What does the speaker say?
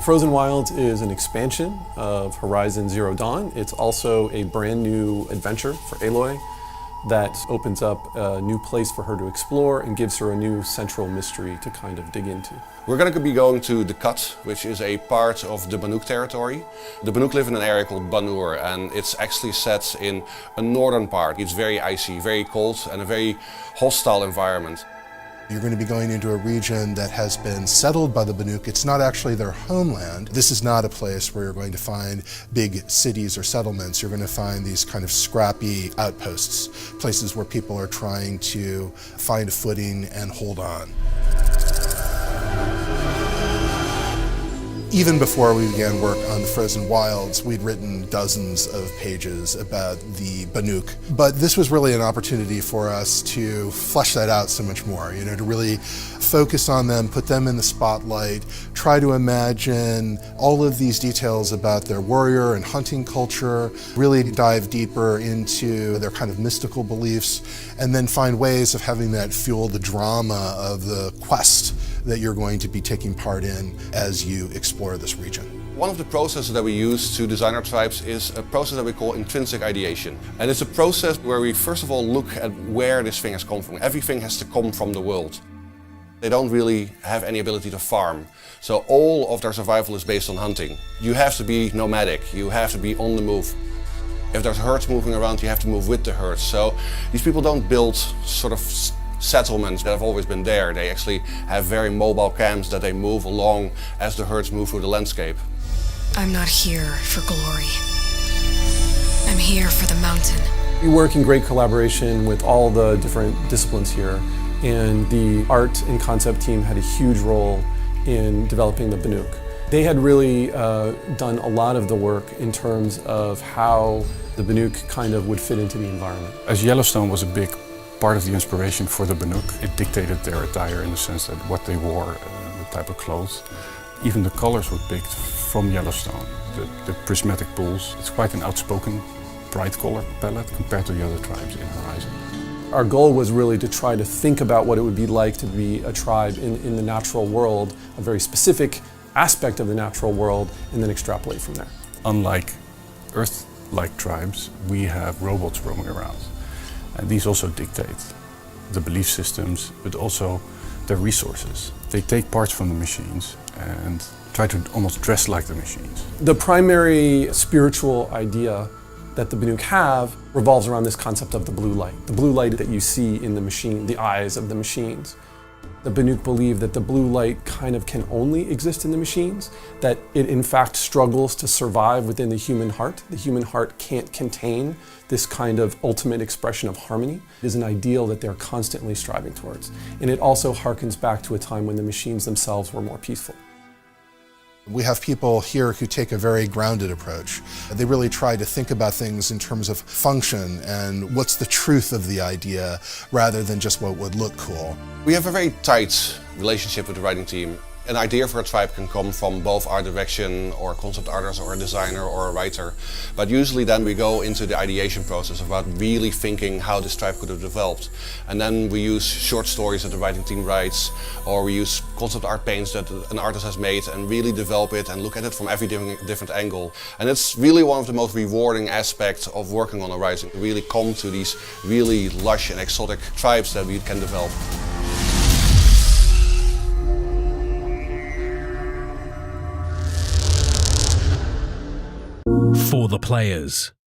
Frozen Wilds is an expansion of Horizon Zero Dawn. It's also a brand new adventure for Aloy that opens up a new place for her to explore and gives her a new central mystery to kind of dig into. We're going to be going to the Cut, which is a part of the Banuk territory. The Banuk live in an area called Banur, and it's actually set in a northern part. It's very icy, very cold, and a very hostile environment. You're going to be going into a region that has been settled by the Banuk. It's not actually their homeland. This is not a place where you're going to find big cities or settlements. You're going to find these kind of scrappy outposts, places where people are trying to find a footing and hold on. Even before we began work on the Frozen Wilds, we'd written dozens of pages about the Banuk. But this was really an opportunity for us to flesh that out so much more, to really focus on them, put them in the spotlight, try to imagine all of these details about their warrior and hunting culture, really dive deeper into their kind of mystical beliefs, and then find ways of having that fuel the drama of the quest that you're going to be taking part in as you explore this region. One of the processes that we use to design our tribes is a process that we call intrinsic ideation. And it's a process where we first of all look at where this thing has come from. Everything has to come from the world. They don't really have any ability to farm. So all of their survival is based on hunting. You have to be nomadic, you have to be on the move. If there's herds moving around, you have to move with the herds. So these people don't build sort of settlements that have always been there. They actually have very mobile camps that they move along as the herds move through the landscape. I'm not here for glory. I'm here for the mountain. We work in great collaboration with all the different disciplines here, and the art and concept team had a huge role in developing the Banuk. They had really done a lot of the work in terms of how the Banuk kind of would fit into the environment. As Yellowstone was a big part of the inspiration for the Banuk, it dictated their attire in the sense that what they wore, the type of clothes. Even the colors were picked from Yellowstone. The prismatic pools, it's quite an outspoken, bright color palette compared to the other tribes in Horizon. Our goal was really to try to think about what it would be like to be a tribe in the natural world, a very specific aspect of the natural world, and then extrapolate from there. Unlike Earth-like tribes, we have robots roaming around. And these also dictate the belief systems, but also their resources. They take parts from the machines and try to almost dress like the machines. The primary spiritual idea that the Banuk have revolves around this concept of the blue light. The blue light that you see in the machine, the eyes of the machines. The Banuk believe that the blue light kind of can only exist in the machines, that it in fact struggles to survive within the human heart. The human heart can't contain this kind of ultimate expression of harmony. It is an ideal that they're constantly striving towards. And it also harkens back to a time when the machines themselves were more peaceful. We have people here who take a very grounded approach. They really try to think about things in terms of function and what's the truth of the idea rather than just what would look cool. We have a very tight relationship with the writing team. An idea for a tribe can come from both art direction or concept artist or a designer or a writer. But usually then we go into the ideation process about really thinking how this tribe could have developed. And then we use short stories that the writing team writes, or we use concept art paints that an artist has made and really develop it and look at it from every different angle. And it's really one of the most rewarding aspects of working on Horizon. We really come to these really lush and exotic tribes that we can develop. For the players.